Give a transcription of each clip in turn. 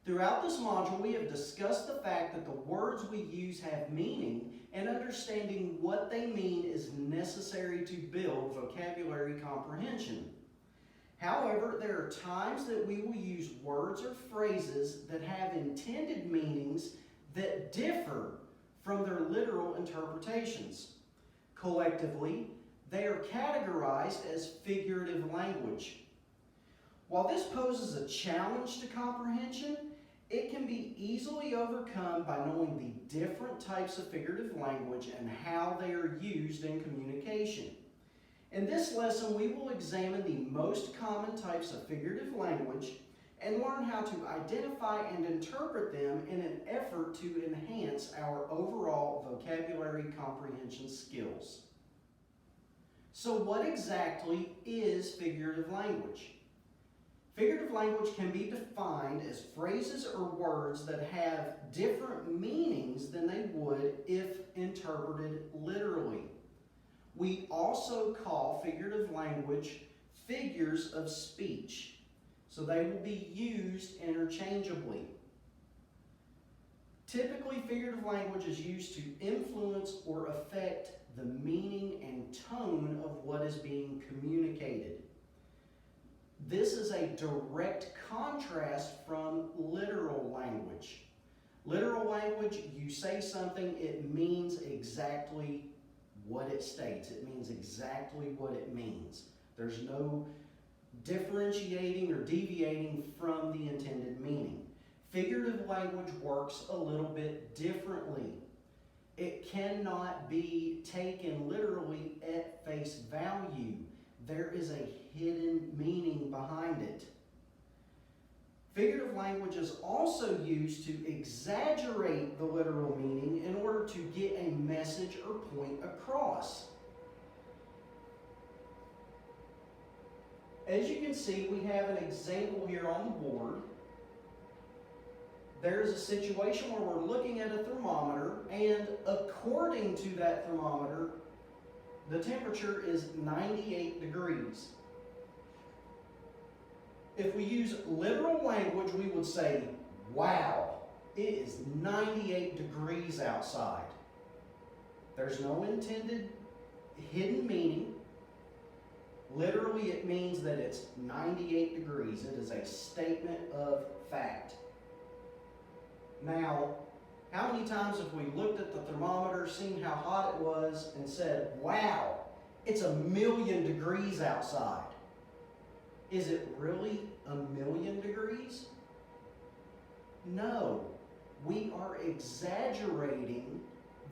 Throughout this module, we have discussed the fact that the words we use have meaning, and understanding what they mean is necessary to build vocabulary comprehension. However, there are times that we will use words or phrases that have intended meanings that differ from their literal interpretations. Collectively, they are categorized as figurative language. While this poses a challenge to comprehension, it can be easily overcome by knowing the different types of figurative language and how they are used in communication. In this lesson, we will examine the most common types of figurative language and learn how to identify and interpret them in an effort to enhance our overall vocabulary comprehension skills. So what exactly is figurative language? Figurative language can be defined as phrases or words that have different meanings than they would if interpreted literally. We also call figurative language figures of speech, so they will be used interchangeably. Typically, figurative language is used to influence or affect the meaning and tone of what is being communicated. This is a direct contrast from literal language. Literal language, you say something, it means exactly what it states. It means exactly what it means. There's no differentiating or deviating from the intended meaning. Figurative language works a little bit differently. It cannot be taken literally at face value. There is a hidden meaning behind it. Figurative language is also used to exaggerate the literal meaning in order to get a message or point across. As you can see, we have an example here on the board. There's a situation where we're looking at a thermometer, and according to that thermometer, the temperature is 98 degrees. If we use literal language, we would say, wow, it is 98 degrees outside. There's no intended hidden meaning. Literally, it means that it's 98 degrees. It is a statement of fact. Now, how many times have we looked at the thermometer, seen how hot it was, and said, wow, it's 1,000,000 degrees outside? Is it really 1,000,000 degrees? No. We are exaggerating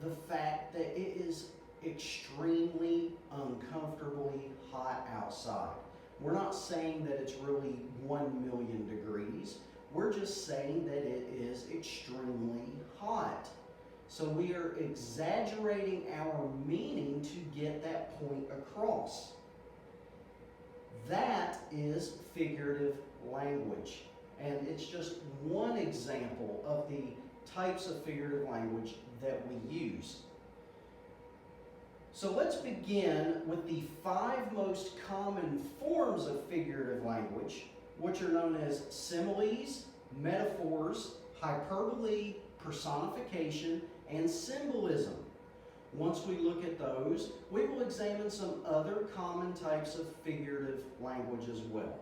the fact that it is extremely uncomfortably hot outside. We're not saying that it's really 1,000,000 degrees. We're just saying that it is extremely hot. So we are exaggerating our meaning to get that point across. That is figurative language. And it's just one example of the types of figurative language that we use. So let's begin with the 5 most common forms of figurative language, which are known as similes, metaphors, hyperbole, personification, and symbolism. Once we look at those, we will examine some other common types of figurative language as well.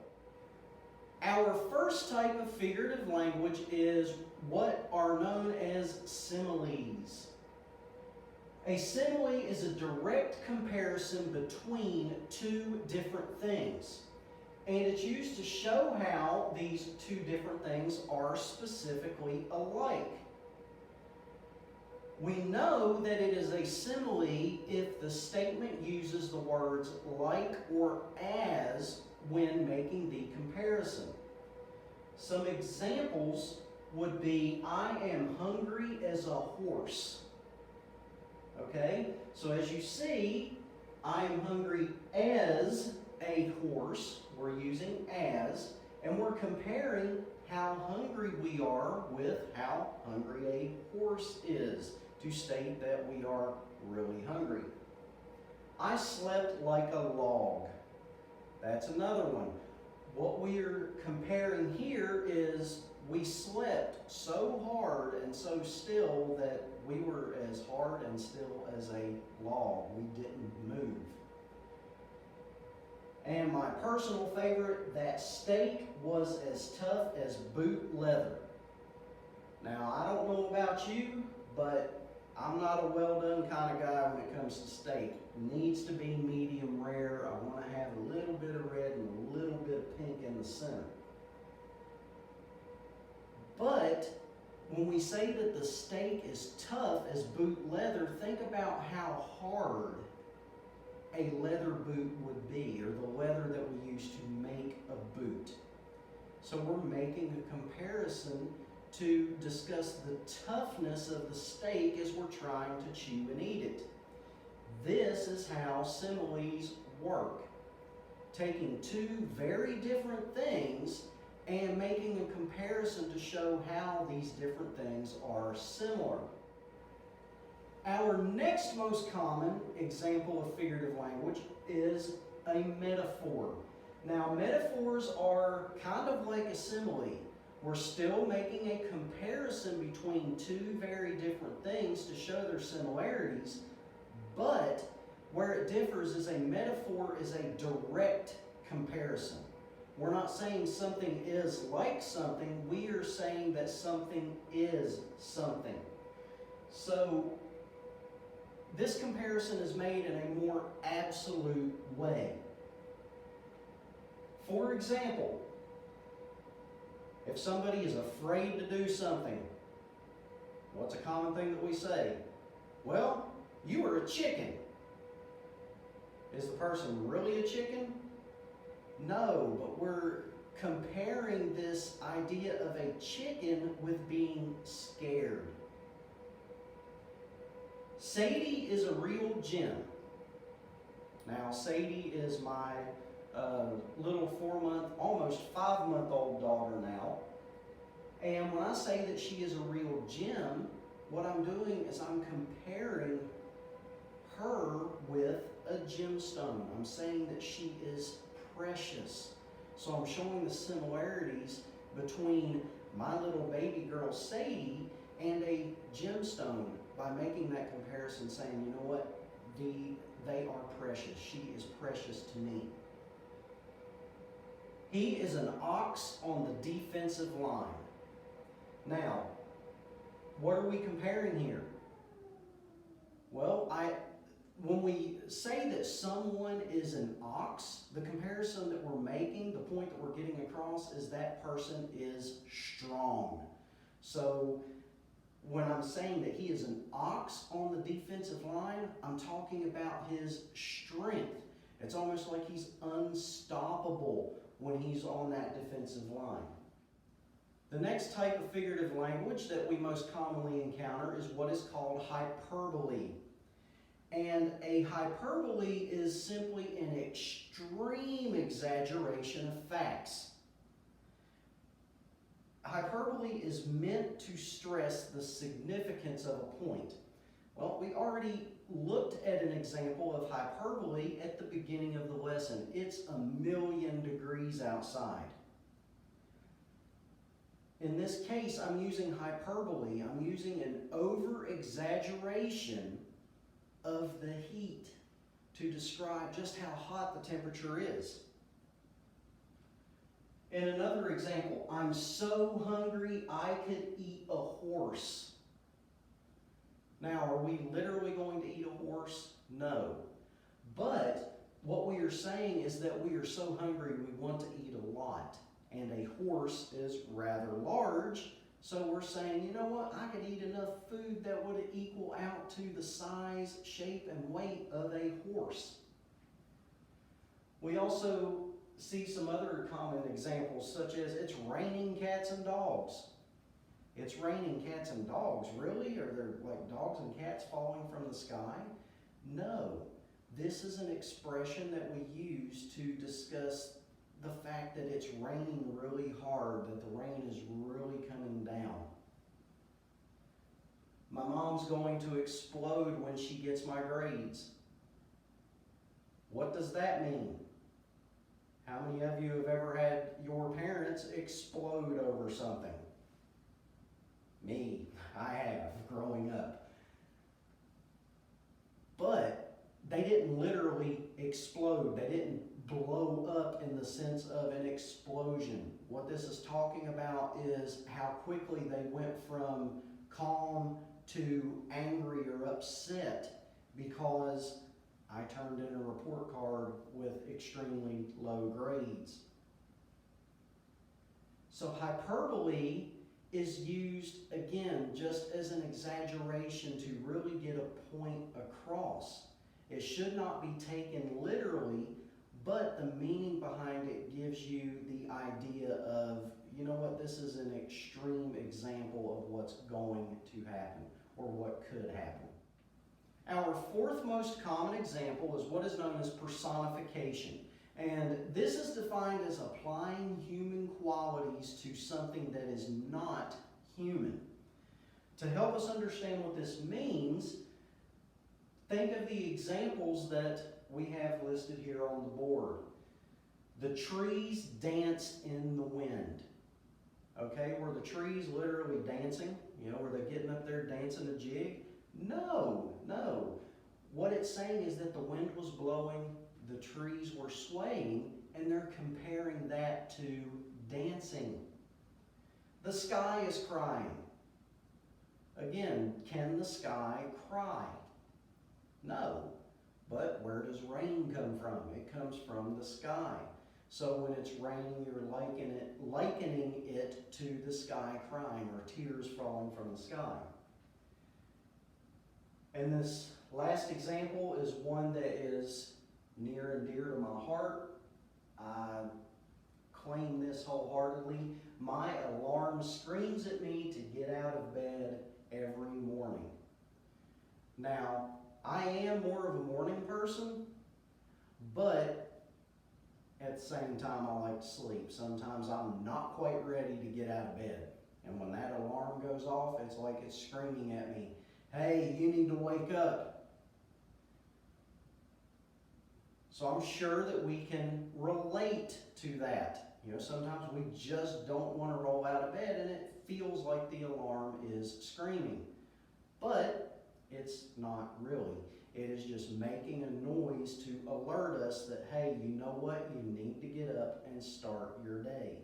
Our first type of figurative language is what are known as similes. A simile is a direct comparison between 2 different things. And it's used to show how these 2 different things are specifically alike. We know that it is a simile if the statement uses the words like or as when making the comparison. Some examples would be, I am hungry as a horse. Okay, so as you see, I am hungry as a horse. We're using as, and we're comparing how hungry we are with how hungry a horse is to state that we are really hungry. I slept like a log. That's another one. What we're comparing here is we slept so hard and so still that we were as hard and still as a log. We didn't move. And my personal favorite, that steak was as tough as boot leather. Now, I don't know about you, but I'm not a well-done kind of guy when it comes to steak. It needs to be medium rare. I want to have a little bit of red and a little bit of pink in the center. But when we say that the steak is tough as boot leather, think about how hard a leather boot would be, or the leather that we use to make a boot. So we're making a comparison to discuss the toughness of the steak as we're trying to chew and eat it. This is how similes work. Taking two very different things and making a comparison to show how these different things are similar. Our next most common example of figurative language is a metaphor. Now, metaphors are kind of like a simile. We're still making a comparison between two very different things to show their similarities, but where it differs is a metaphor is a direct comparison. We're not saying something is like something, we are saying that something is something. So, this comparison is made in a more absolute way. For example, if somebody is afraid to do something, what's a common thing that we say? Well, you are a chicken. Is the person really a chicken? No, but we're comparing this idea of a chicken with being scared. Sadie is a real gem. Now, Sadie is my little 4-month, almost 5-month-old daughter now. And when I say that she is a real gem, what I'm doing is I'm comparing her with a gemstone. I'm saying that she is precious. So I'm showing the similarities between my little baby girl Sadie and a gemstone by making that comparison, saying, you know what, they are precious. She is precious to me. He is an ox on the defensive line. Now, what are we comparing here? Well, when we say that someone is an ox, the comparison that we're making, the point that we're getting across is that person is strong. So when I'm saying that he is an ox on the defensive line, I'm talking about his strength. It's almost like he's unstoppable when he's on that defensive line. The next type of figurative language that we most commonly encounter is what is called hyperbole. And a hyperbole is simply an extreme exaggeration of facts. Hyperbole is meant to stress the significance of a point. Well, we already looked at an example of hyperbole at the beginning of the lesson. It's 1,000,000 degrees outside. In this case, I'm using hyperbole. I'm using an over-exaggeration of the heat to describe just how hot the temperature is. In another example, I'm so hungry I could eat a horse. Now, are we literally going to eat a horse? No. But what we are saying is that we are so hungry we want to eat a lot. And a horse is rather large, so we're saying, you know what, I could eat enough food that would equal out to the size, shape, and weight of a horse. We also see some other common examples, such as it's raining cats and dogs. It's raining cats and dogs. Really? Are there like dogs and cats falling from the sky? No. This is an expression that we use to discuss the fact that it's raining really hard, that the rain is really coming down. My mom's going to explode when she gets my grades. What does that mean? How many of you have ever had your parents explode over something? explode. They didn't blow up in the sense of an explosion. What this is talking about is how quickly they went from calm to angry or upset because I turned in a report card with extremely low grades. So hyperbole is used, again, just as an exaggeration to really get a point across. It should not be taken literally, but the meaning behind it gives you the idea of, you know what, this is an extreme example of what's going to happen or what could happen. Our fourth most common example is what is known as personification. And this is defined as applying human qualities to something that is not human. To help us understand what this means, think of the examples that we have listed here on the board. The trees danced in the wind. Okay, were the trees literally dancing? You know, were they getting up there dancing a jig? No. What it's saying is that the wind was blowing, the trees were swaying, and they're comparing that to dancing. The sky is crying. Again, can the sky cry? No. But where does rain come from? It comes from the sky. So when it's raining, you're likening it to the sky crying or tears falling from the sky. And this last example is one that is near and dear to my heart. I claim this wholeheartedly. My alarm screams at me to get out of bed every morning. Now, I am more of a morning person, but at the same time, I like to sleep. Sometimes I'm not quite ready to get out of bed. And when that alarm goes off, it's like it's screaming at me, hey, you need to wake up. So I'm sure that we can relate to that. You know, sometimes we just don't want to roll out of bed and it feels like the alarm is screaming. But it's not really. It is just making a noise to alert us that, hey, you know what? You need to get up and start your day.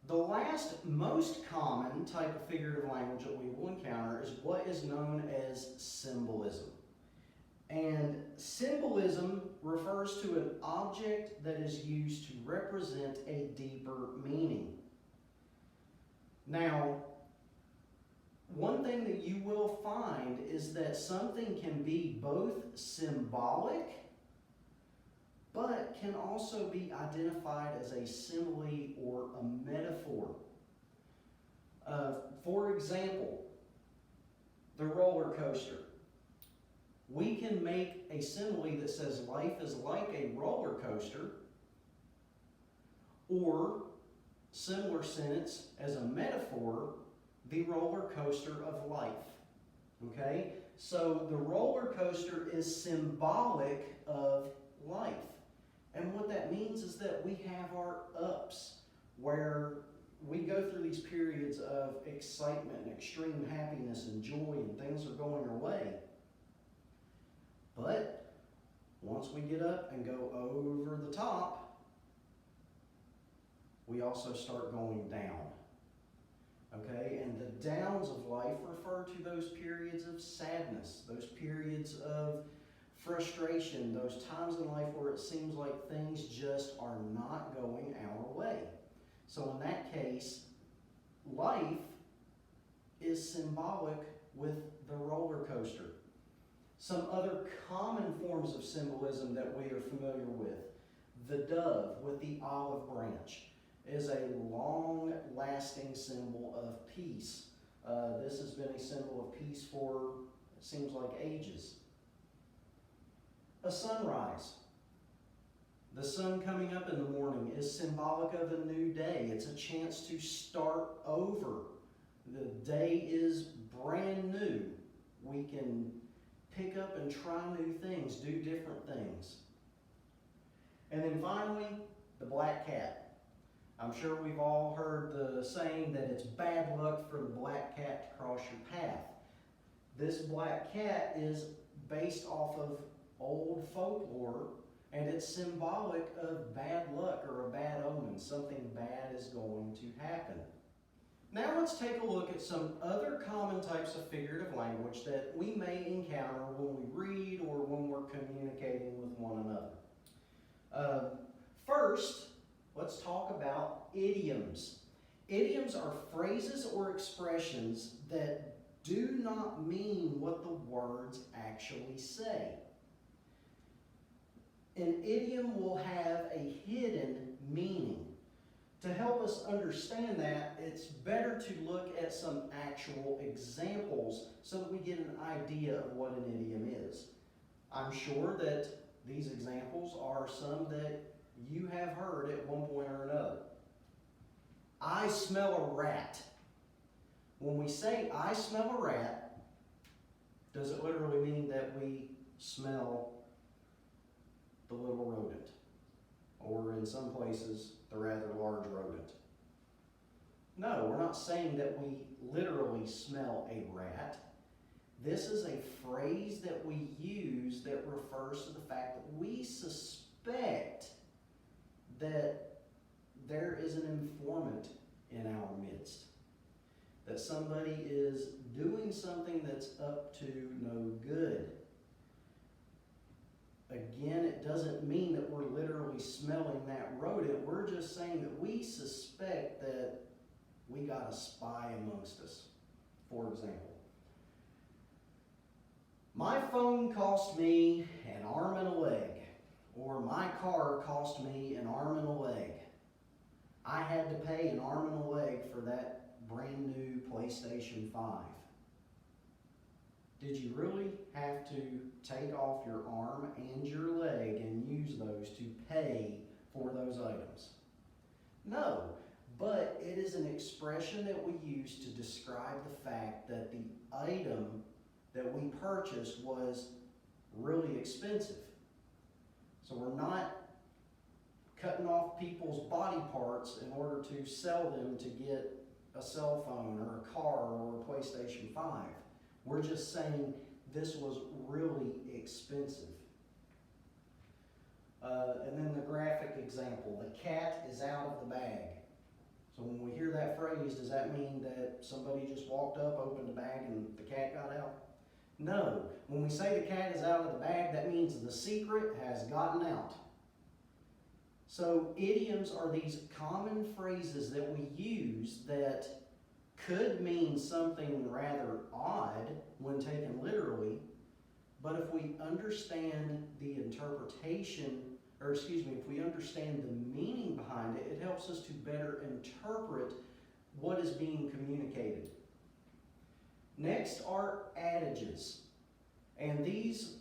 The last most common type of figurative language that we will encounter is what is known as symbolism. And symbolism refers to an object that is used to represent a deeper meaning. Now, one thing that you will find is that something can be both symbolic, but can also be identified as a simile or a metaphor. For example, the roller coaster. We can make a simile that says life is like a roller coaster, or similar sentence as a metaphor, the roller coaster of life. Okay? So the roller coaster is symbolic of life. And what that means is that we have our ups, where we go through these periods of excitement and extreme happiness and joy and things are going our way. But once we get up and go over the top, we also start going down. Okay, and the downs of life refer to those periods of sadness, those periods of frustration, those times in life where it seems like things just are not going our way. So in that case, life is symbolic with the roller coaster. Some other common forms of symbolism that we are familiar with. The dove with the olive branch is a long-lasting symbol of peace. This has been a symbol of peace for, it seems like, ages. A sunrise. The sun coming up in the morning is symbolic of a new day. It's a chance to start over. The day is brand new. We can pick up and try new things, do different things. And then finally, the black cat. I'm sure we've all heard the saying that it's bad luck for the black cat to cross your path. This black cat is based off of old folklore and it's symbolic of bad luck or a bad omen. Something bad is going to happen. Now let's take a look at some other common types of figurative language that we may encounter when we read or when we're communicating with one another. First, let's talk about idioms. Idioms are phrases or expressions that do not mean what the words actually say. An idiom will have a hidden meaning. To help us understand that, it's better to look at some actual examples so that we get an idea of what an idiom is. I'm sure that these examples are some that you have heard at one point or another. I smell a rat. When we say I smell a rat, does it literally mean that we smell the little rodent? Or in some places, the rather large rodent? No, we're not saying that we literally smell a rat. This is a phrase that we use that refers to the fact that we suspect that there is an informant in our midst. That somebody is doing something that's up to no good. Again, it doesn't mean that we're literally smelling that rodent. We're just saying that we suspect that we got a spy amongst us. For example, my phone cost me an arm and a leg, or my car cost me an arm and a leg. I had to pay an arm and a leg for that brand new PlayStation 5. Did you really have to take off your arm and your leg and use those to pay for those items? No, but it is an expression that we use to describe the fact that the item that we purchased was really expensive. So we're not cutting off people's body parts in order to sell them to get a cell phone or a car or a PlayStation 5. We're just saying this was really expensive. And then the graphic example, the cat is out of the bag. So when we hear that phrase, does that mean that somebody just walked up, opened the bag, and the cat got out? No. When we say the cat is out of the bag, that means the secret has gotten out. So idioms are these common phrases that we use that could mean something rather odd when taken literally, but if we understand the interpretation, if we understand the meaning behind it, it helps us to better interpret what is being communicated. Next are adages, and these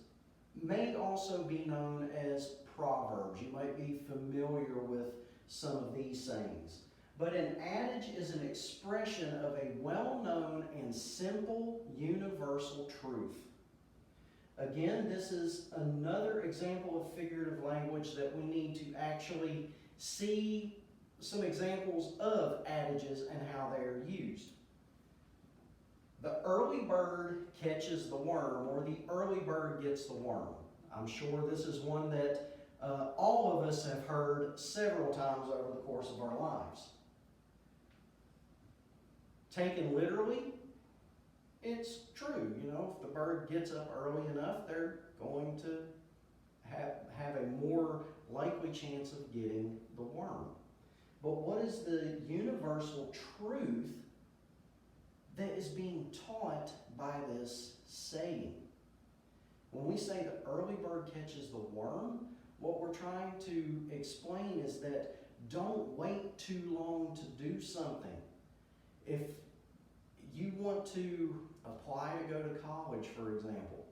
may also be known as proverbs. You might be familiar with some of these sayings. But an adage is an expression of a well-known and simple universal truth. Again, this is another example of figurative language that we need to actually see some examples of adages and how they are used. The early bird catches the worm, or the early bird gets the worm. I'm sure this is one that all of us have heard several times over the course of our lives. Taken literally, it's true. You know, if the bird gets up early enough, they're going to have a more likely chance of getting the worm. But what is the universal truth that is being taught by this saying? When we say the early bird catches the worm, what we're trying to explain is that don't wait too long to do something. If you want to apply to go to college, for example,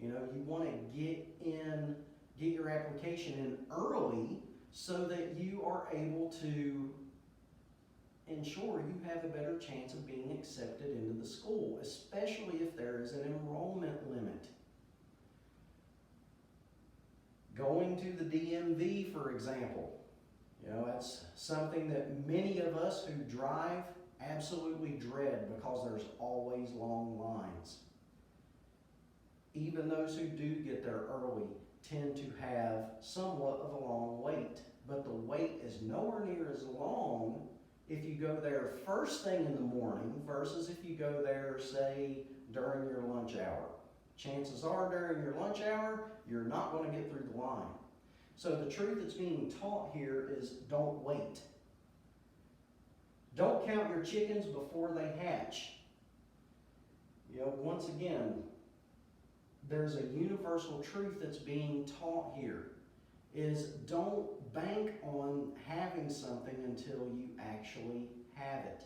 you want to get your application in early so that you are able to ensure you have a better chance of being accepted into the school, especially if there is an enrollment limit. Going to the DMV, for example, that's something that many of us who drive absolutely dread because there's always long lines. Even those who do get there early tend to have somewhat of a long wait, but the wait is nowhere near as long if you go there first thing in the morning versus if you go there, say, during your lunch hour. Chances are during your lunch hour, you're not going to get through the line. So the truth that's being taught here is don't wait. Don't count your chickens before they hatch. Once again, there's a universal truth that's being taught here, is don't bank on having something until you actually have it.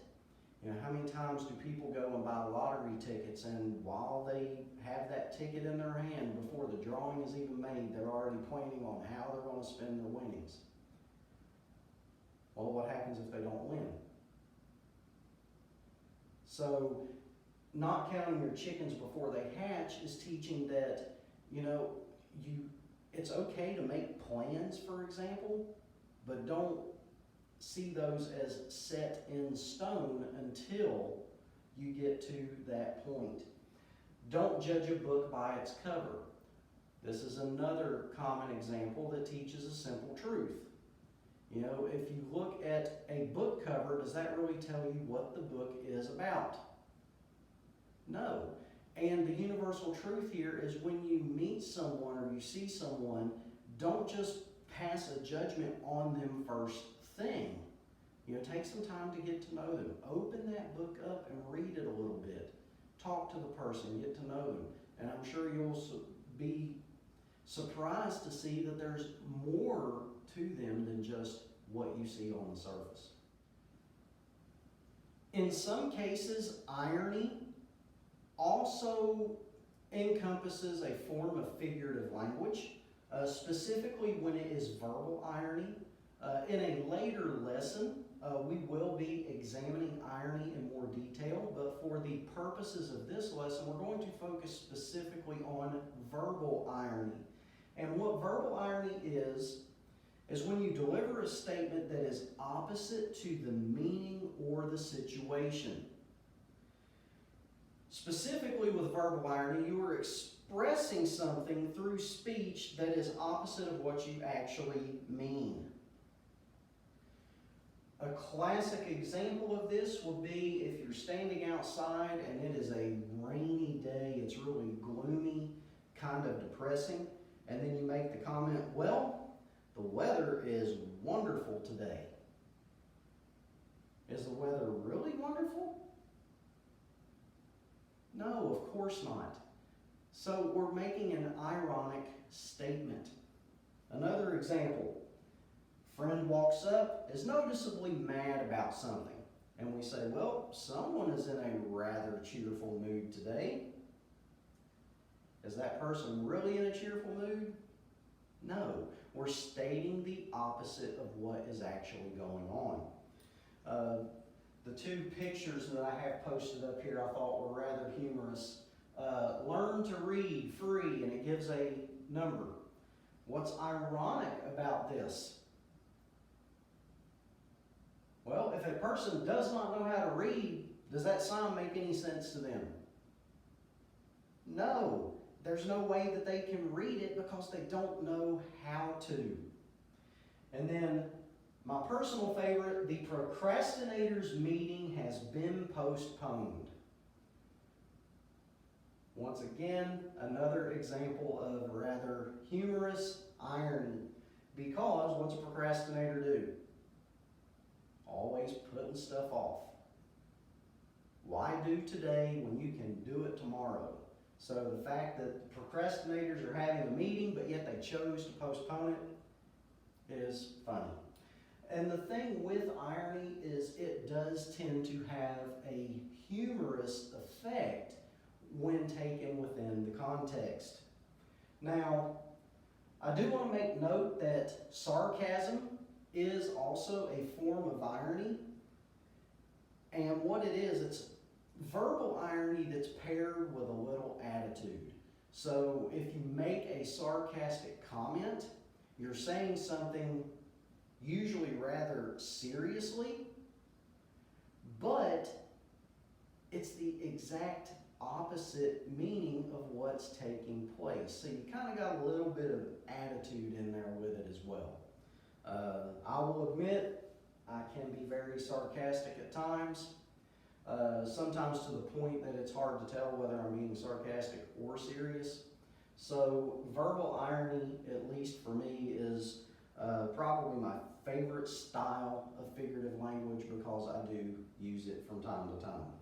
How many times do people go and buy lottery tickets, and while they have that ticket in their hand, before the drawing is even made, they're already planning on how they're going to spend their winnings? Well, what happens if they don't win? So, not counting your chickens before they hatch is teaching that, it's okay to make plans, for example, but don't see those as set in stone until you get to that point. Don't judge a book by its cover. This is another common example that teaches a simple truth. If you look at a book cover, does that really tell you what the book is about? No. And the universal truth here is when you meet someone or you see someone, don't just pass a judgment on them first thing. Take some time to get to know them. Open that book up and read it a little bit. Talk to the person, get to know them. And I'm sure you'll be surprised to see that there's more to them than just what you see on the surface. In some cases, irony also encompasses a form of figurative language, specifically when it is verbal irony. In a later lesson, we will be examining irony in more detail, but for the purposes of this lesson, we're going to focus specifically on verbal irony. And what verbal irony is when you deliver a statement that is opposite to the meaning or the situation. Specifically with verbal irony, you are expressing something through speech that is opposite of what you actually mean. A classic example of this will be if you're standing outside and it is a rainy day, it's really gloomy, kind of depressing, and then you make the comment, well, the weather is wonderful today. Is the weather really wonderful? No, of course not. So we're making an ironic statement. Another example. Friend walks up, is noticeably mad about something. And we say, well, someone is in a rather cheerful mood today. Is that person really in a cheerful mood? No. We're stating the opposite of what is actually going on. The two pictures that I have posted up here I thought were rather humorous. Learn to read free, and it gives a number. What's ironic about this? Well, if a person does not know how to read, does that sign make any sense to them? No. There's no way that they can read it because they don't know how to. And then, my personal favorite, the procrastinator's meeting has been postponed. Once again, another example of rather humorous irony. Because what's a procrastinator do? Always putting stuff off. Why do today when you can do it tomorrow? So the fact that procrastinators are having a meeting, but yet they chose to postpone it is funny. And the thing with irony is it does tend to have a humorous effect when taken within the context. Now, I do want to make note that sarcasm is also a form of irony. And what it is, it's verbal irony that's paired with a little attitude. So if you make a sarcastic comment, you're saying something usually rather seriously, but it's the exact opposite meaning of what's taking place. So you kind of got a little bit of attitude in there with it as well. I will admit, I can be very sarcastic at times, sometimes to the point that it's hard to tell whether I'm being sarcastic or serious. So verbal irony, at least for me, is probably my favorite style of figurative language because I do use it from time to time.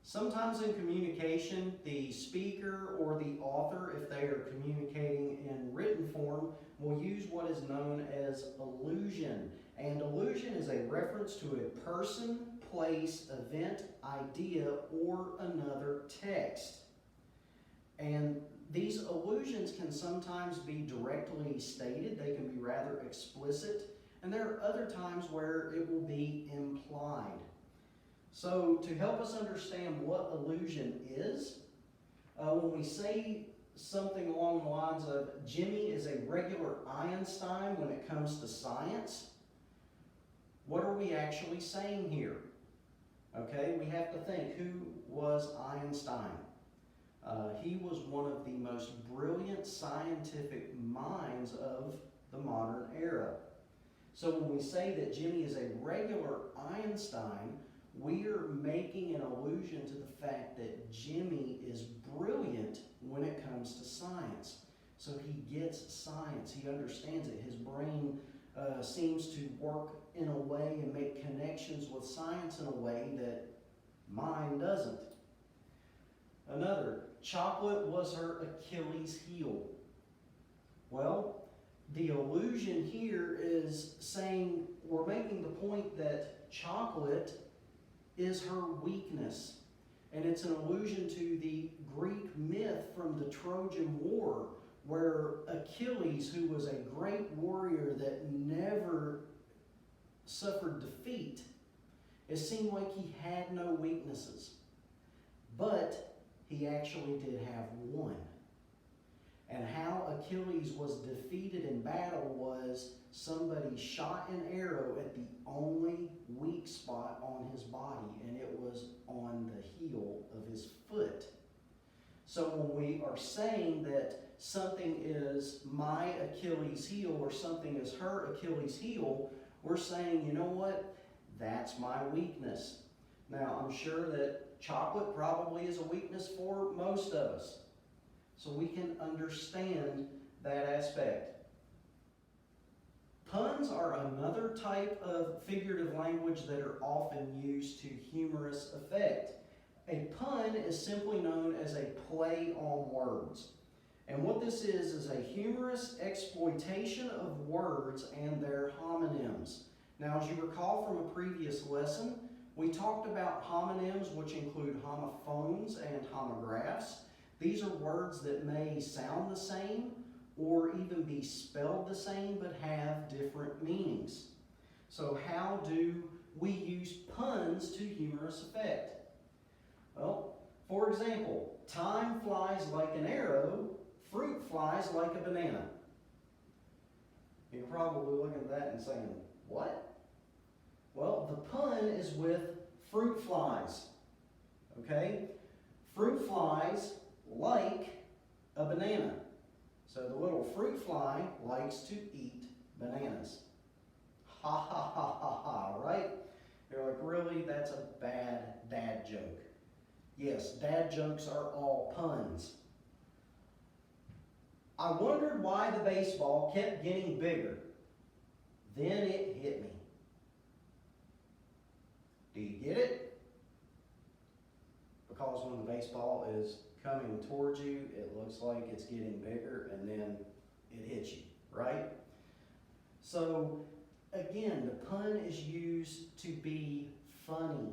Sometimes in communication, the speaker or the author, if they are communicating in written form, will use what is known as allusion. And allusion is a reference to a person, place, event, idea, or another text. And these allusions can sometimes be directly stated, they can be rather explicit, and there are other times where it will be implied. So to help us understand what allusion is, when we say something along the lines of Jimmy is a regular Einstein when it comes to science, what are we actually saying here? Okay, we have to think, who was Einstein? He was one of the most brilliant scientific minds of the modern era. So when we say that Jimmy is a regular Einstein, we are making an allusion to the fact that Jimmy is brilliant when it comes to science. So he gets science, he understands it. His brain seems to work in a way and make connections with science in a way that mine doesn't. Another, chocolate was her Achilles heel. Well, the allusion here is saying, we're making the point that chocolate is her weakness. And it's an allusion to the Greek myth from the Trojan War, where Achilles, who was a great warrior that never suffered defeat, it seemed like he had no weaknesses. But he actually did have one. And how Achilles was defeated in battle was somebody shot an arrow at the only weak spot on his body, and it was on the heel of his foot. So when we are saying that something is my Achilles heel or something is her Achilles heel, we're saying, you know what? That's my weakness. Now, I'm sure that chocolate probably is a weakness for most of us. So we can understand that aspect. Puns are another type of figurative language that are often used to humorous effect. A pun is simply known as a play on words. And what this is a humorous exploitation of words and their homonyms. Now, as you recall from a previous lesson, we talked about homonyms, which include homophones and homographs. These are words that may sound the same or even be spelled the same but have different meanings. So how do we use puns to humorous effect? Well, for example, time flies like an arrow, fruit flies like a banana. You're probably looking at that and saying, what? Well, the pun is with fruit flies. Okay? Fruit flies like a banana. So the little fruit fly likes to eat bananas. Ha ha ha ha ha, right? You're like, really? That's a bad dad joke. Yes, dad jokes are all puns. I wondered why the baseball kept getting bigger. Then it hit me. Do you get it? Because when the baseball is coming towards you, it looks like it's getting bigger, and then it hits you, right? So, again, the pun is used to be funny.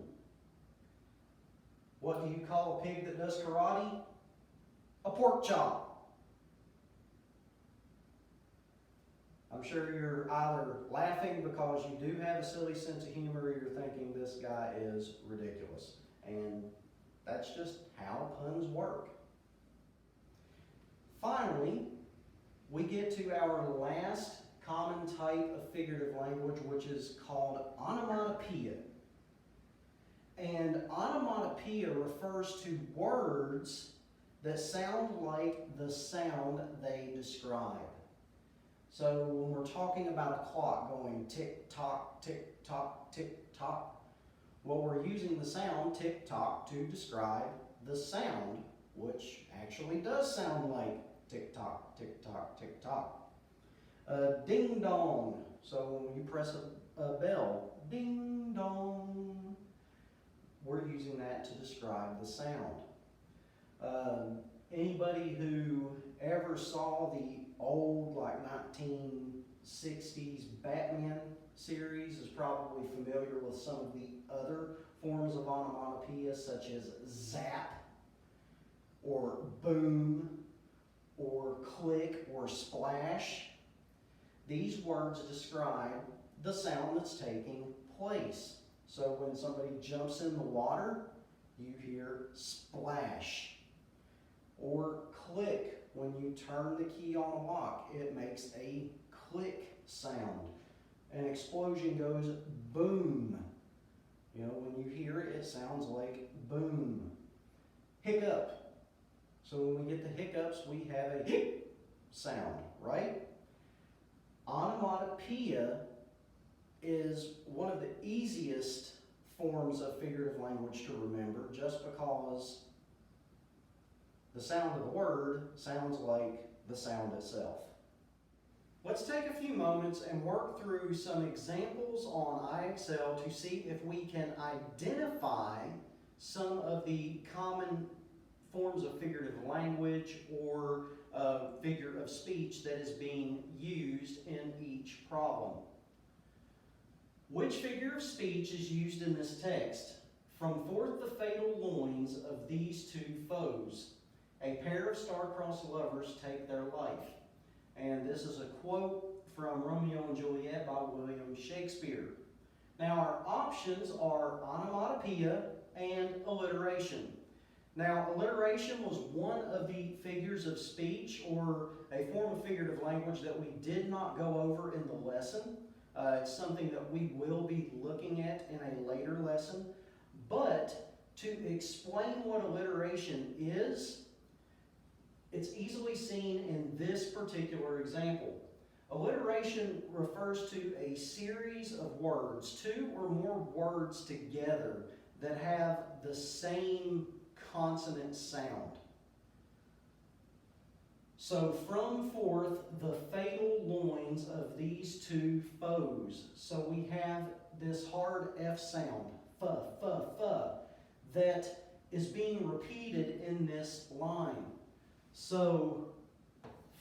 What do you call a pig that does karate? A pork chop. I'm sure you're either laughing because you do have a silly sense of humor, or you're thinking this guy is ridiculous. And that's just how puns work. Finally, we get to our last common type of figurative language, which is called onomatopoeia. And onomatopoeia onomatopoeia refers to words that sound like the sound they describe. So when we're talking about a clock going tick-tock, tick-tock, tick-tock, well, we're using the sound tick-tock to describe the sound, which actually does sound like tick-tock, tick-tock, tick-tock. Ding-dong. So when you press a bell, ding-dong, we're using that to describe the sound. Anybody who ever saw the old, like 1960s Batman series is probably familiar with some of the other forms of onomatopoeia, such as zap, or boom, or click, or splash. These words describe the sound that's taking place. So when somebody jumps in the water, you hear splash. Or click, when you turn the key on a lock, it makes a click sound. An explosion goes boom. You know, when you hear it, it sounds like boom. Hiccup. So when we get the hiccups, we have a hic sound, right? Onomatopoeia is one of the easiest forms of figurative language to remember, just because the sound of the word sounds like the sound itself. Let's take a few moments and work through some examples on IXL to see if we can identify some of the common forms of figurative language or figure of speech that is being used in each problem. Which figure of speech is used in this text? From forth the fatal loins of these two foes, a pair of star-crossed lovers take their life. And this is a quote from Romeo and Juliet by William Shakespeare. Now our options are onomatopoeia and alliteration. Now alliteration was one of the figures of speech or a form of figurative language that we did not go over in the lesson. It's something that we will be looking at in a later lesson. But to explain what alliteration is, it's easily seen in this particular example. Alliteration refers to a series of words, two or more words together that have the same consonant sound. So from forth the fatal loins of these two foes. So we have this hard F sound, f, that is being repeated in this line. So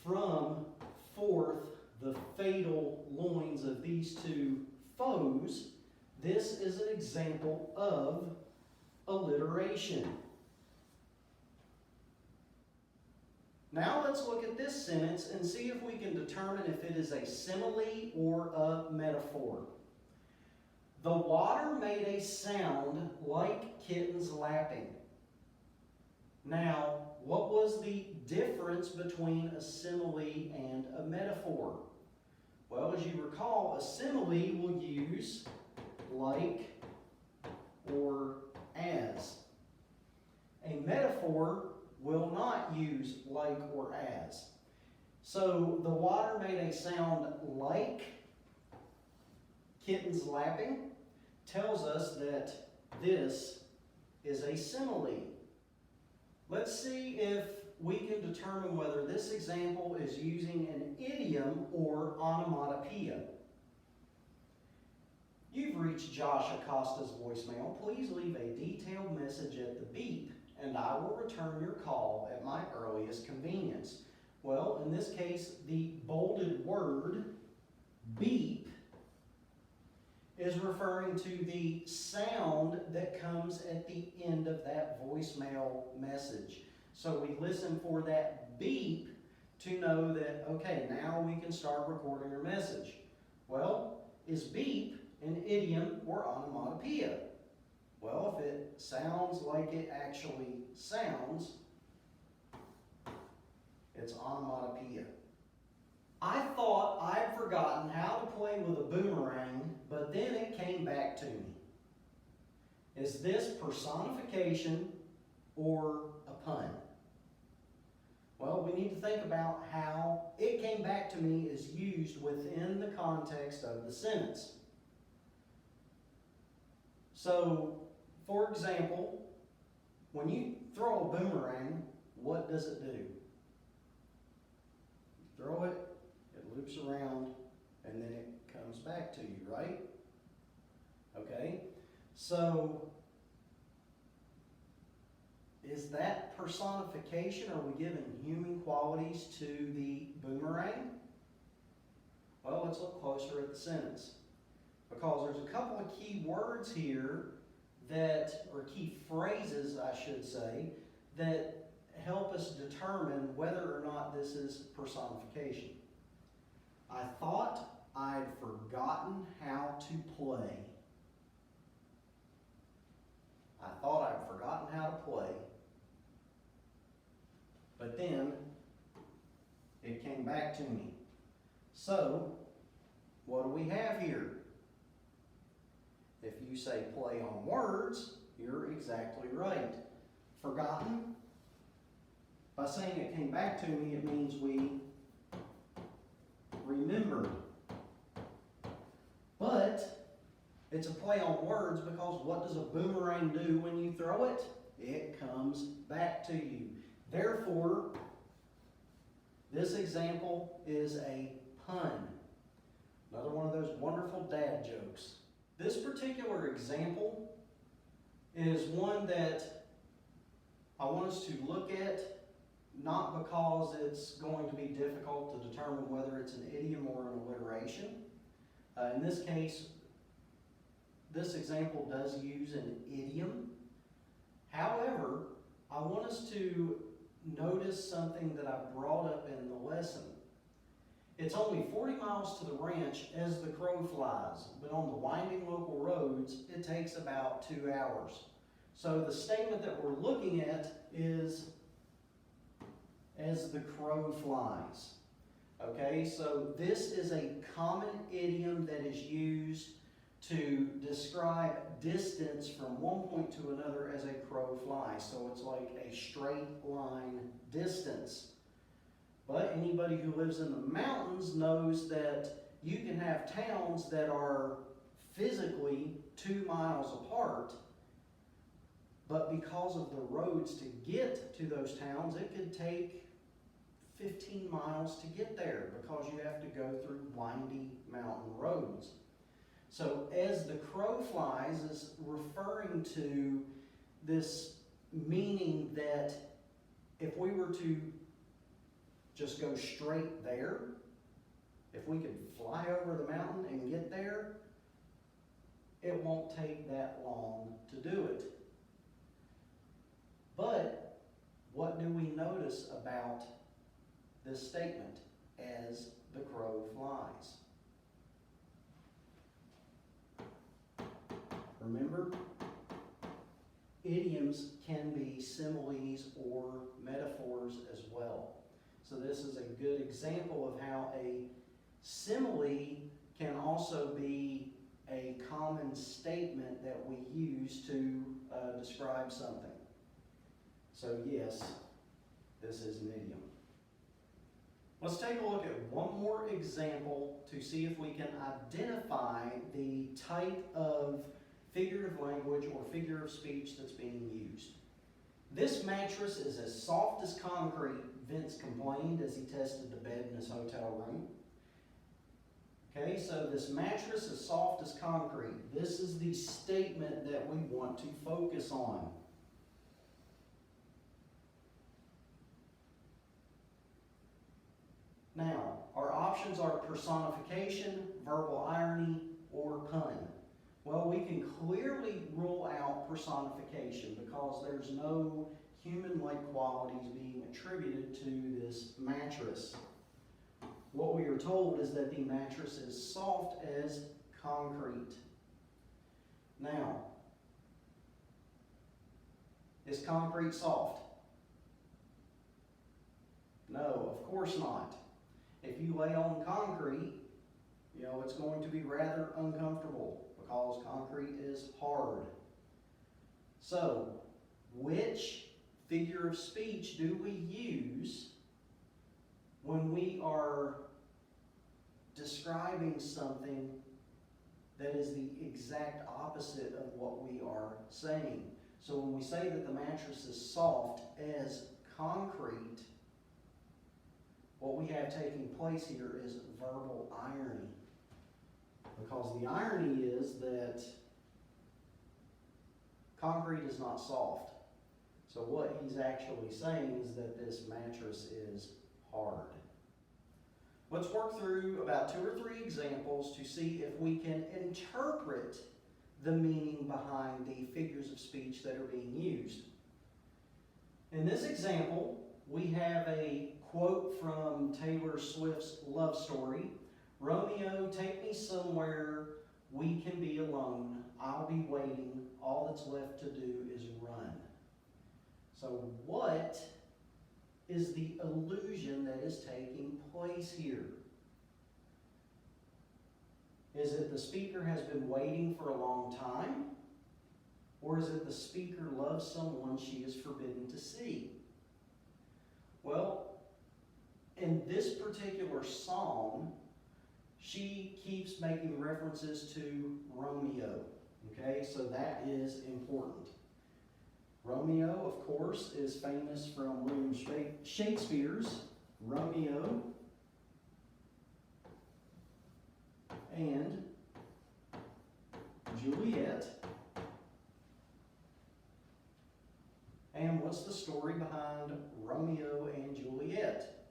from forth the fatal loins of these two foes, this is an example of alliteration. Now let's look at this sentence and see if we can determine if it is a simile or a metaphor. The water made a sound like kittens lapping. Now, what was the difference between a simile and a metaphor? Well, as you recall, a simile will use like or as. A metaphor will not use like or as. So the water made a sound like kittens lapping tells us that this is a simile. Let's see if we can determine whether this example is using an idiom or onomatopoeia. You've reached Josh Acosta's voicemail. Please leave a detailed message at the beep, and I will return your call at my earliest convenience. Well, in this case, the bolded word beep is referring to the sound that comes at the end of that voicemail message. So we listen for that beep to know that, okay, now we can start recording our message. Well, is beep an idiom or onomatopoeia? Well, if it sounds like it actually sounds, it's onomatopoeia. I thought I'd forgotten how to play with a boomerang, but then it came back to me. Is this personification or a pun? Well, we need to think about how "it came back to me" is used within the context of the sentence. So, for example, when you throw a boomerang, what does it do? You throw it, it loops around, and then it comes back to you, right? Okay, so is that personification? Are we giving human qualities to the boomerang? Well, let's look closer at the sentence, because there's a couple of key words here or key phrases, I should say, that help us determine whether or not this is personification. I thought I'd forgotten how to play. I thought I'd forgotten how to play. But then it came back to me. So, what do we have here? If you say play on words, you're exactly right. Forgotten, by saying it came back to me, it means we remembered. But it's a play on words because what does a boomerang do when you throw it? It comes back to you. Therefore, this example is a pun. Another one of those wonderful dad jokes. This particular example is one that I want us to look at, not because it's going to be difficult to determine whether it's an idiom or an alliteration. In this case, this example does use an idiom. However, I want us to notice something that I brought up in the lesson. It's only 40 miles to the ranch as the crow flies, but on the winding local roads, it takes about 2 hours. So the statement that we're looking at is "as the crow flies." Okay, so this is a common idiom that is used to describe distance from one point to another as a crow flies. So it's like a straight line distance. But anybody who lives in the mountains knows that you can have towns that are physically 2 miles apart, but because of the roads to get to those towns, it could take 15 miles to get there because you have to go through windy mountain roads. So "as the crow flies" is referring to this meaning that if we were to just go straight there, if we could fly over the mountain and get there, it won't take that long to do it. But what do we notice about this statement, "as the crow flies"? Remember, idioms can be similes or metaphors as well. So this is a good example of how a simile can also be a common statement that we use to describe something. So yes, this is an idiom. Let's take a look at one more example to see if we can identify the type of figurative language or figure of speech that's being used. "This mattress is as soft as concrete," Vince complained as he tested the bed in his hotel room. Okay, so this mattress is soft as concrete. This is the statement that we want to focus on. Now, our options are personification, verbal irony, or pun. Well, we can clearly rule out personification because there's no human-like qualities being attributed to this mattress. What we are told is that the mattress is soft as concrete. Now, is concrete soft? No, of course not. If you lay on concrete, it's going to be rather uncomfortable because concrete is hard. So, which figure of speech do we use when we are describing something that is the exact opposite of what we are saying? So when we say that the mattress is soft as concrete, what we have taking place here is verbal irony. Because the irony is that concrete is not soft. So what he's actually saying is that this mattress is hard. Let's work through about 2 or 3 examples to see if we can interpret the meaning behind the figures of speech that are being used. In this example, we have a quote from Taylor Swift's love story. "Romeo, take me somewhere we can be alone. I'll be waiting. All that's left to do is run." So what is the illusion that is taking place here? Is it the speaker has been waiting for a long time? Or is it the speaker loves someone she is forbidden to see? Well, in this particular psalm, she keeps making references to Romeo. Okay, so that is important. Romeo, of course, is famous from William Shakespeare's Romeo and Juliet. And what's the story behind Romeo and Juliet?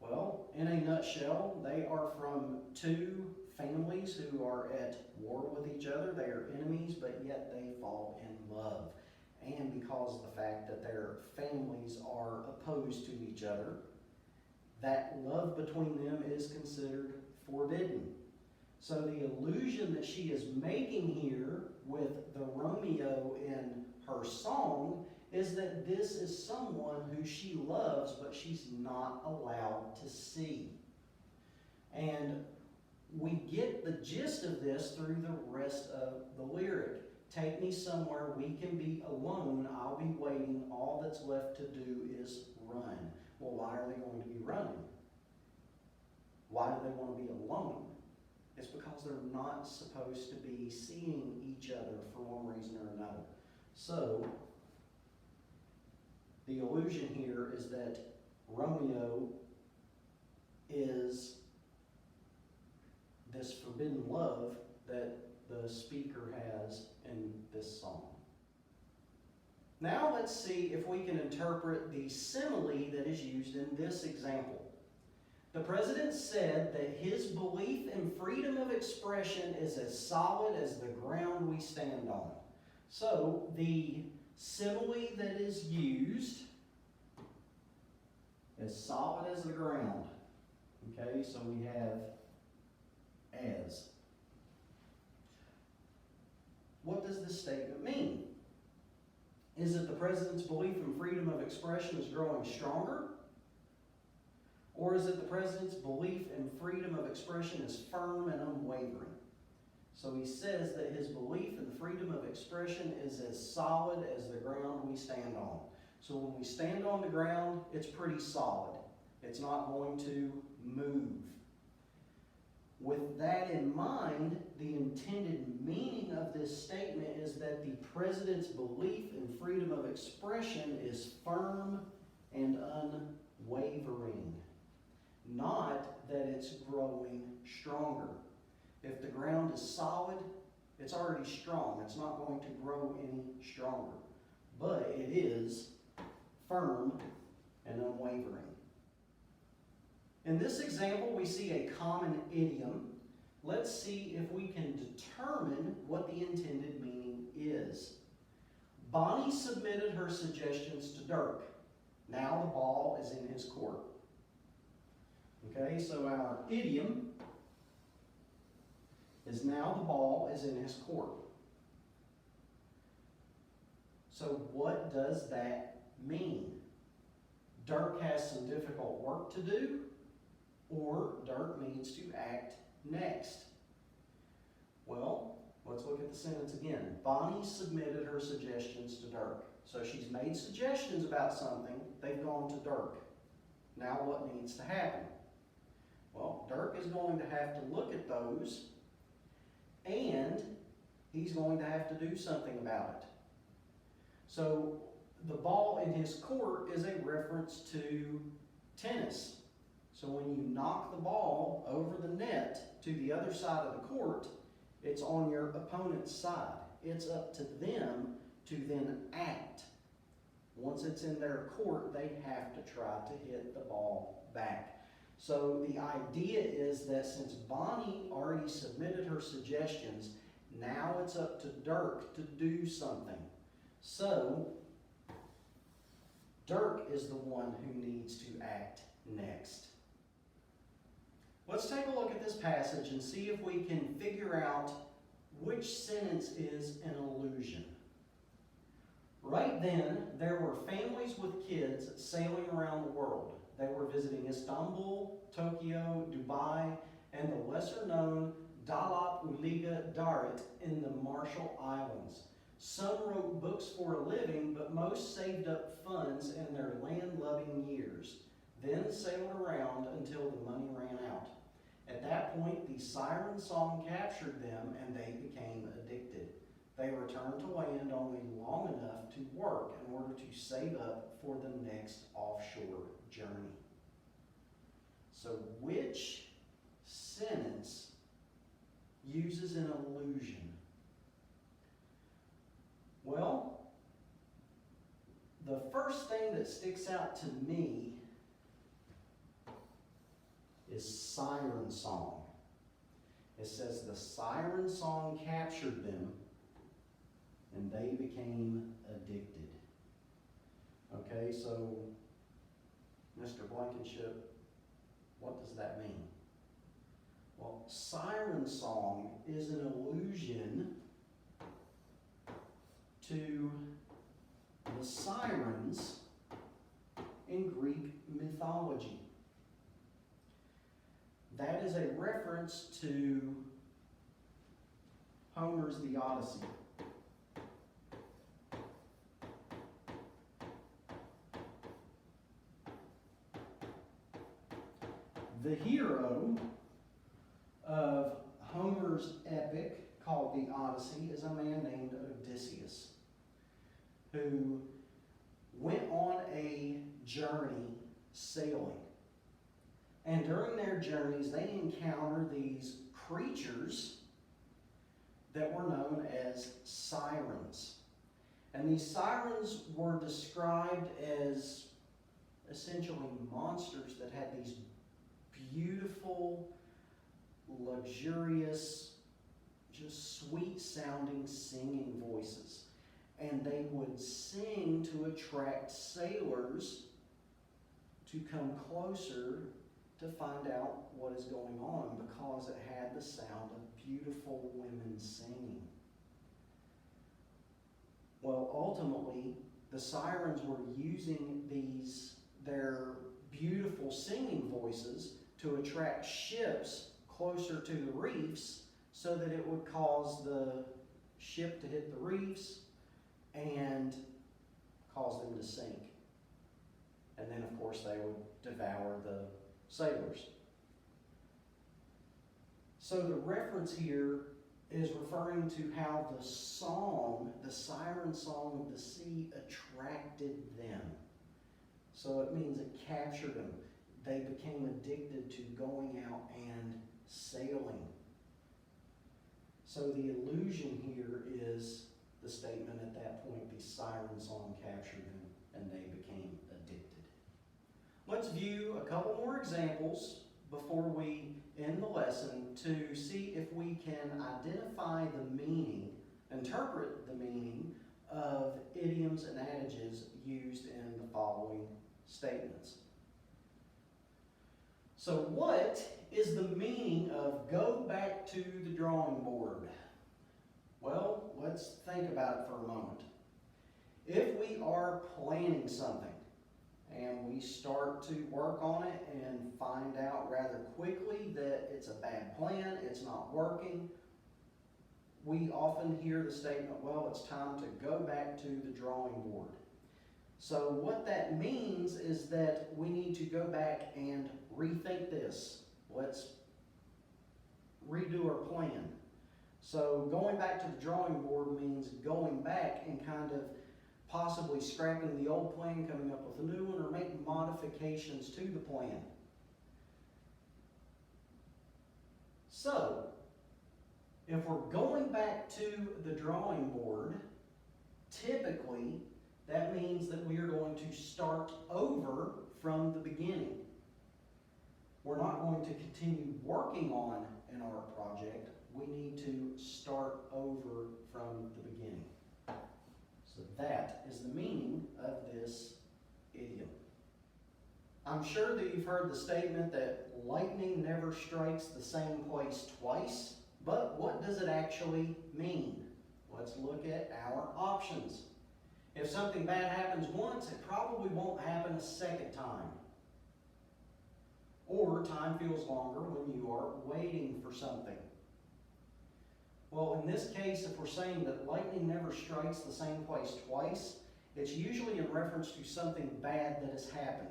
Well, in a nutshell, they are from 2 families who are at war with each other. They are enemies, but yet they fall in love. And because of the fact that their families are opposed to each other, that love between them is considered forbidden. So the illusion that she is making here with the Romeo in her song is that this is someone who she loves, but she's not allowed to see. And we get the gist of this through the rest of the lyric. "Take me somewhere we can be alone. I'll be waiting. All that's left to do is run." Well, why are they going to be running? Why do they want to be alone? It's because they're not supposed to be seeing each other for one reason or another. So, the illusion here is that Romeo is this forbidden love that the speaker has in this song. Now let's see if we can interpret the simile that is used in this example. The president said that his belief in freedom of expression is as solid as the ground we stand on. So the simile that is used is solid as the ground. Okay, so we have as. What does this statement mean? Is it the president's belief in freedom of expression is growing stronger? Or is it the president's belief in freedom of expression is firm and unwavering? So he says that his belief in freedom of expression is as solid as the ground we stand on. So when we stand on the ground, it's pretty solid. It's not going to move. With that in mind, the intended meaning of this statement is that the president's belief in freedom of expression is firm and unwavering, not that it's growing stronger. If the ground is solid, it's already strong. It's not going to grow any stronger. But it is firm and unwavering. In this example, we see a common idiom. Let's see if we can determine what the intended meaning is. Bonnie submitted her suggestions to Dirk. Now the ball is in his court. Okay, so our idiom is now the ball is in his court. So what does that mean? Dirk has some difficult work to do, or Dirk needs to act next? Well, Let's look at the sentence again. Bonnie submitted her suggestions to Dirk. So she's made suggestions about something. They've gone to Dirk. Now what needs to happen? Well, Dirk is going to have to look at those, and he's going to have to do something about it. So the ball in his court is a reference to tennis. So when you knock the ball over the net to the other side of the court, it's on your opponent's side. It's up to them to then act. Once it's in their court, they have to try to hit the ball back. So the idea is that since Bonnie already submitted her suggestions, now it's up to Dirk to do something. So Dirk is the one who needs to act next. Let's take a look at this passage and see if we can figure out which sentence is an allusion. Right then, there were families with kids sailing around the world. They were visiting Istanbul, Tokyo, Dubai, and the lesser-known Dalat Uliga Darit in the Marshall Islands. Some wrote books for a living, but most saved up funds in their land-loving years, then sailed around until the money ran out. At that point, the siren song captured them and they became addicted. They returned to land only long enough to work in order to save up for the next offshore journey. So which sentence uses an allusion? Well, the first thing that sticks out to me is siren song. It says the siren song captured them and they became addicted. Okay, so Mr. Blankenship, what does that mean? Well, siren song is an allusion to the sirens in Greek mythology. That is a reference to Homer's The Odyssey. The hero of Homer's epic called The Odyssey is a man named Odysseus, who went on a journey sailing. And during their journeys, they encounter these creatures that were known as sirens. And these sirens were described as essentially monsters that had these beautiful, luxurious, just sweet-sounding singing voices. And they would sing to attract sailors to come closer to find out what is going on, because it had the sound of beautiful women singing. Well, ultimately, the sirens were using their beautiful singing voices to attract ships closer to the reefs so that it would cause the ship to hit the reefs and cause them to sink. And then, of course, they would devour the sailors. So the reference here is referring to how the song, the siren song of the sea, attracted them. So it means it captured them. They became addicted to going out and sailing. So the allusion here is the statement at that point, the siren song captured them and they became addicted. Let's view a couple more examples before we end the lesson to see if we can identify the meaning, interpret the meaning of idioms and adages used in the following statements. So what is the meaning of go back to the drawing board? Well, let's think about it for a moment. If we are planning something and we start to work on it and find out rather quickly that it's a bad plan, it's not working, we often hear the statement, well, it's time to go back to the drawing board. So what that means is that we need to go back and rethink this. Let's redo our plan. So going back to the drawing board means going back and kind of possibly scrapping the old plan, coming up with a new one, or making modifications to the plan. So, if we're going back to the drawing board, typically that means that we are going to start over from the beginning. We're not going to continue working on an art project. We need to start over from the beginning. So that is the meaning of this idiom. I'm sure that you've heard the statement that lightning never strikes the same place twice, but what does it actually mean? Let's look at our options. If something bad happens once, it probably won't happen a second time. Or time feels longer when you are waiting for something. Well, in this case, if we're saying that lightning never strikes the same place twice, it's usually in reference to something bad that has happened.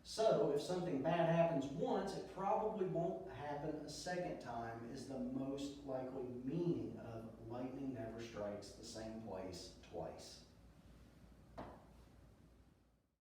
So, if something bad happens once, it probably won't happen a second time is the most likely meaning of lightning never strikes the same place twice.